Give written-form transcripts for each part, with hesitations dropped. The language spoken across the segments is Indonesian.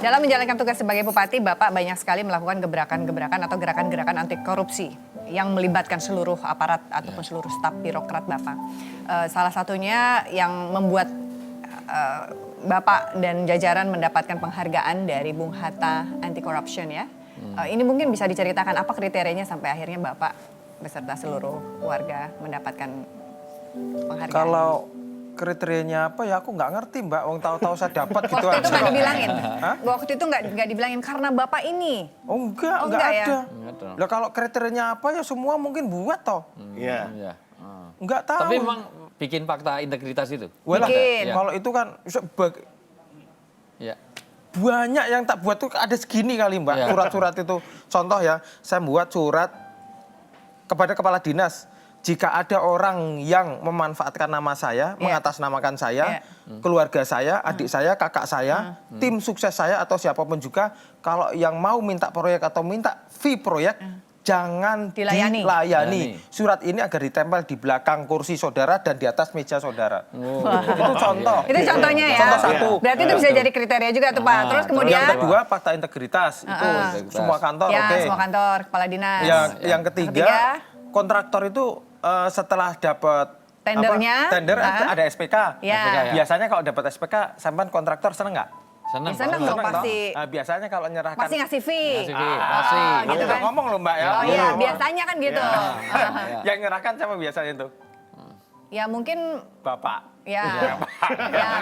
Dalam menjalankan tugas sebagai bupati, Bapak banyak sekali melakukan gebrakan-gebrakan atau gerakan-gerakan anti korupsi yang melibatkan seluruh aparat ataupun seluruh staf birokrat Bapak. Salah satunya yang membuat Bapak dan jajaran mendapatkan penghargaan dari Bung Hatta Anti Corruption ya. Ini mungkin bisa diceritakan apa kriterianya sampai akhirnya Bapak beserta seluruh warga mendapatkan penghargaan. Kalau kriterianya apa ya aku nggak ngerti Mbak, wong tahu-tahu saya dapat gitu Waktu itu aja. nggak dibilangin? Waktu itu nggak dibilangin karena Bapak ini? Oh enggak Oh, enggak ya? ada. Enggak dong. Lah kalau kriterianya apa ya semua mungkin buat toh. Iya. Iya. Enggak tahu. Tapi memang bikin fakta integritas itu. Walah, Bikin. kalau itu kan Iya. banyak yang tak buat tuh ada segini kali Mbak. Iya. Surat-surat itu. Contoh ya, saya buat surat kepada kepala dinas. Jika ada orang yang memanfaatkan nama saya, mengatasnamakan saya, keluarga saya, adik saya, kakak saya, tim sukses saya atau siapapun juga, kalau yang mau minta proyek atau minta fee proyek, jangan Dilayani. dilayani. Surat ini agar ditempel di belakang kursi saudara dan di atas meja saudara. Itu contoh. Itu contohnya ya? Contoh satu. Berarti itu bisa jadi kriteria juga tuh Pak. Terus kemudian? Yang kedua fakta integritas. Itu semua kantor Ya, oke. semua kantor, kepala dinas. Yang ketiga, kontraktor itu setelah dapat Tendernya, tender ada SPK. Ya. SPK, ya. Biasanya kalau dapat SPK, sampean kontraktor seneng nggak? Senang. Ya, senang dong. Seneng pasti. toh? Nah, biasanya kalau nyerahkan Pasti ngasih fee. Ngasih fee, pasti. gitu kan? ngomong loh Mbak ya. Oh iya, biasanya kan gitu. Yang nyerahkan siapa biasanya tuh? Ya mungkin, Bapak. ya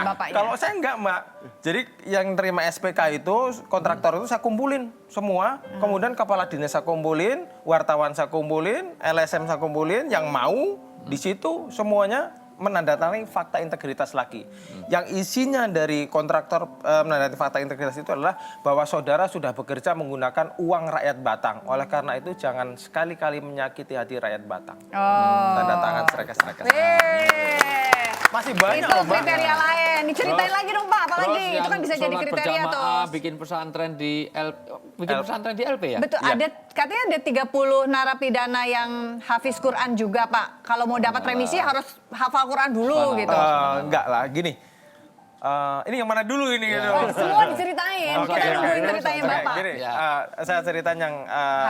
bapaknya. Kalau saya enggak Mbak. Jadi yang terima SPK itu, kontraktor itu saya kumpulin semua. Kemudian kepala dinas saya kumpulin, wartawan saya kumpulin, LSM saya kumpulin, yang mau di situ semuanya menandatangani fakta integritas lagi. Yang isinya dari kontraktor menandatangani fakta integritas itu adalah bahwa saudara sudah bekerja menggunakan uang rakyat Batang. Oleh karena itu jangan sekali-kali menyakiti hati rakyat Batang. Tanda tangan serekes-serekes. Masih banyak Itu loh Mbak. kriteria lain. Diceritain lagi dong Pak, apalagi? Itu kan bisa jadi kriteria tuh. Bikin pesantren di pesantren di LP ya? Betul, katanya ada 30 narapidana yang hafiz Quran juga Pak. Kalau mau dapat remisi harus hafal Quran dulu gitu. Enggak lah, gini. Ini yang mana dulu ini? Gitu. Oh, semua diceritain. Kita nungguin ceritanya Oke, Bapak. gini, Ya. saya ceritain yang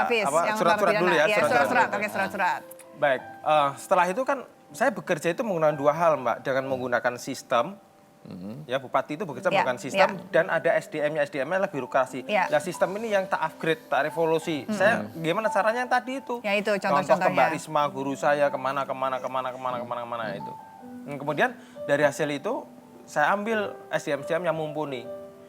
Hafiz, yang surat-surat dulu ya. narapidana. Ya, surat-surat. Oke, surat-surat. Baik, setelah itu kan saya bekerja itu menggunakan dua hal Mbak. Dengan menggunakan sistem, ya Bupati itu bekerja menggunakan sistem, dan ada SDM-nya, SDM-nya adalah birokrasi. Nah sistem ini yang tak upgrade, tak revolusi. Saya gimana caranya yang tadi itu? Ya itu Contoh ke contoh-contohnya. Mbak Risma, guru saya, kemana itu. Dan kemudian dari hasil itu, saya ambil SDM-SDM yang mumpuni.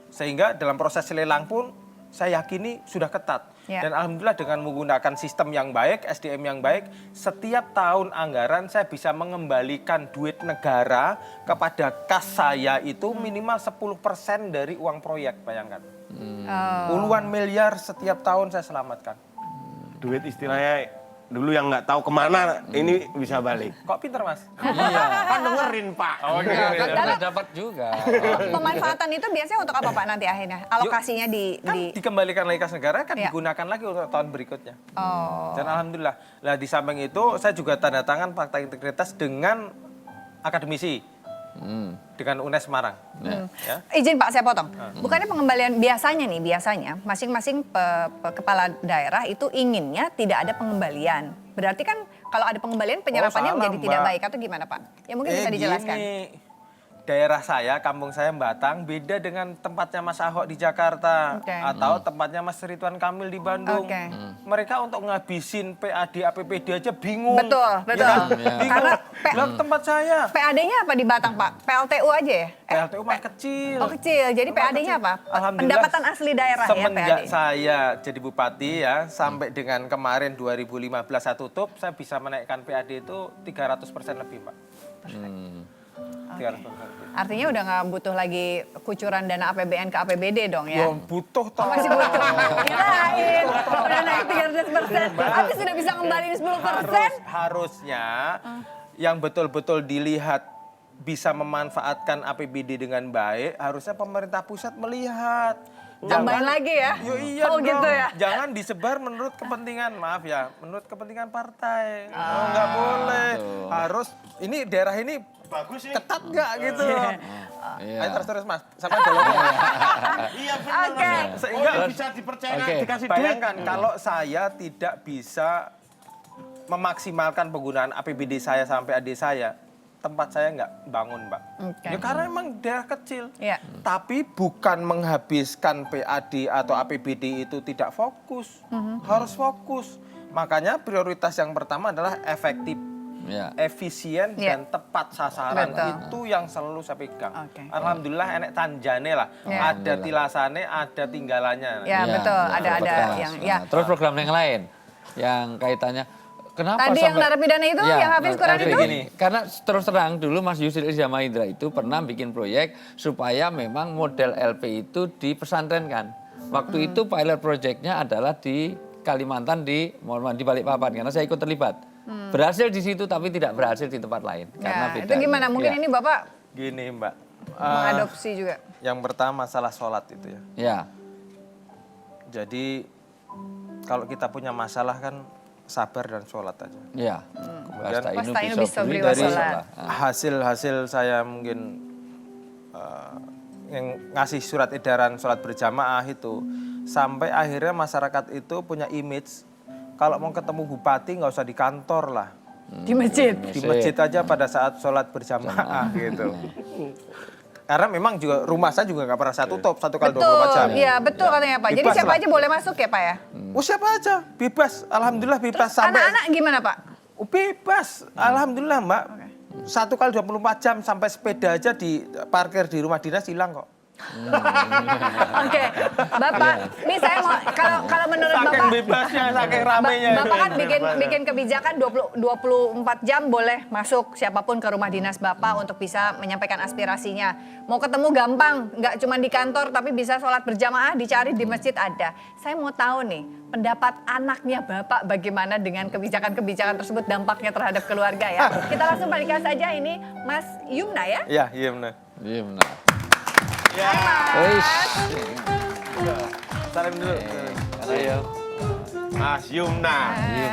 Sehingga dalam proses lelang pun, saya yakini sudah ketat. Dan alhamdulillah dengan menggunakan sistem yang baik, SDM yang baik, setiap tahun anggaran saya bisa mengembalikan duit negara kepada kas saya itu minimal 10% dari uang proyek, bayangkan. Puluhan miliar setiap tahun saya selamatkan. Duit istilahnya dulu yang nggak tahu kemana, ini bisa balik. Kok pinter Mas? Iya. Kan dengerin Pak. Kan udah dapat juga. Pemanfaatan itu biasanya untuk apa Pak nanti akhirnya? Alokasinya Kan dikembalikan lagi kas negara, kan Ya. digunakan lagi untuk tahun berikutnya. Oh. Dan alhamdulillah, lah di samping itu saya juga tanda tangan fakta integritas dengan akademisi, dengan UNES Semarang. Ya. Izin Pak, saya potong. Bukannya pengembalian biasanya masing-masing kepala daerah itu inginnya tidak ada pengembalian. Berarti kan kalau ada pengembalian penyerapannya salah, menjadi tidak Mbak. baik atau gimana Pak? Ya mungkin bisa dijelaskan. Gini, daerah saya, kampung saya Batang beda dengan tempatnya Mas Ahok di Jakarta atau tempatnya Mas Ridwan Kamil di Bandung. Mereka untuk ngabisin PAD, APBD aja bingung. Betul. Ya, bingung. Karena Lah, tempat saya PAD-nya apa di Batang Pak? PLTU aja ya? PLTU mah kecil. Oh kecil, jadi PAD-nya apa? Alhamdulillah, Pendapatan asli daerah ya semenjak PAD? saya jadi bupati ya, sampai dengan kemarin 2015 saya tutup, saya bisa menaikkan PAD itu 300% lebih Pak. 300% lebih. Artinya udah nggak butuh lagi kucuran dana APBN ke APBD dong ya? Ya butuh toh. Masih butuh. Kirain udah naik 300%. Tapi sudah bisa kembaliin 10%. Harusnya yang betul-betul dilihat bisa memanfaatkan APBD dengan baik, harusnya pemerintah pusat melihat. Tambahin lagi ya? Yo iya Oh dong. gitu ya? Jangan disebar menurut kepentingan, maaf ya, menurut kepentingan partai. Oh nggak boleh. Harus, ini daerah ini Bagus ini. ketat nggak gitu. Iya. Ayo terus Mas, sampai golongnya. Iya Iya benar. Oke. Sehingga Bisa dipercaya Oke. dikasih duit. bayangkan kalau saya tidak bisa memaksimalkan penggunaan APBD saya sampai adik saya, tempat saya nggak bangun, Mbak. Oke. Ya karena emang daerah kecil. Iya. Tapi bukan menghabiskan PAD atau APBD itu tidak fokus. Harus fokus. Makanya prioritas yang pertama adalah efektif, Ya. efisien, Iya. dan tepat sasaran. Betul. Itu yang selalu saya pegang. Oke. Alhamdulillah enek tanjane lah. Iya. Ada tilasane, ada tinggalannya. Ya, betul. Ada betul. yang ya. Nah, terus program yang lain yang kaitannya kenapa Tadi yang narapidana itu, yang Hafiz Quran tapi itu? gini, karena terus terang dulu Mas Yusril Iza Mahendra itu pernah bikin proyek supaya memang model LP itu dipesantrenkan. Waktu itu pilot projectnya adalah di Kalimantan di Balikpapan karena saya ikut terlibat. Berhasil di situ tapi tidak berhasil di tempat lain karena Ya, beda. itu gimana? Mungkin Ya. ini Bapak Gini, Mbak. mengadopsi juga. Yang pertama masalah sholat itu ya. Ya. Jadi kalau kita punya masalah kan sabar dan sholat aja. Ya. Kemudian Wasta'inu bis-sabri Dari wassalah. hasil-hasil saya mungkin yang ngasih surat edaran sholat berjamaah itu, sampai akhirnya masyarakat itu punya image kalau mau ketemu bupati nggak usah di kantor lah, Di masjid. di masjid aja pada saat sholat berjamaah gitu. Karena memang juga rumah saya juga nggak pernah saya tutup 1 kali 24 jam. Betul, iya betul katanya Pak. Jadi Bebas siapa lah. aja boleh masuk ya Pak ya? Oh siapa aja, bebas. Alhamdulillah bebas. Anak-anak gimana Pak? Oh, bebas, alhamdulillah Mbak. 1 kali 24 jam sampai sepeda aja di parkir di rumah dinas hilang kok. Oke, Bapak, ini saya mau kalau menurut Saking Bapak bebasnya, saking ramenya. Bapak kan bikin kebijakan 24 jam boleh masuk siapapun ke rumah dinas Bapak untuk bisa menyampaikan aspirasinya. Mau ketemu gampang, nggak cuma di kantor tapi bisa sholat berjamaah dicari di masjid ada. Saya mau tahu nih, pendapat anaknya Bapak bagaimana dengan kebijakan-kebijakan tersebut dampaknya terhadap keluarga ya. Kita langsung balikan saja ini Mas Yumna ya. Iya, iya benar. Iya benar. Salim dulu. Ayo. Mas Yumna.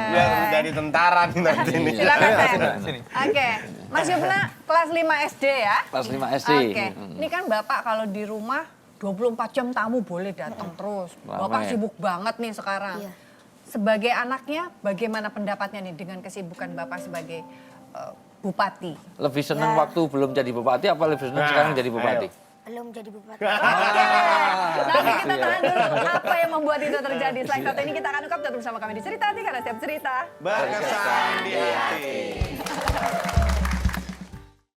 Biar menjadi tentara nih nanti nih. Silakan Sini, Sen. sini. Oke, Mas Yumna kelas 5 SD ya. Kelas 5 SD. Oke, ini kan Bapak kalau di rumah 24 jam tamu boleh datang terus. Bapak Ramai. sibuk banget nih sekarang. Iya. Sebagai anaknya, bagaimana pendapatnya nih dengan kesibukan Bapak sebagai bupati? Lebih seneng waktu belum jadi bupati apa lebih seneng sekarang jadi bupati? Belum jadi bupati. Oke, nanti kita tahan dulu apa yang membuat itu terjadi. Selain satu ini kita akan ungkap tetap bersama kami di Cerita Hati karena setiap cerita Berkesan di hati.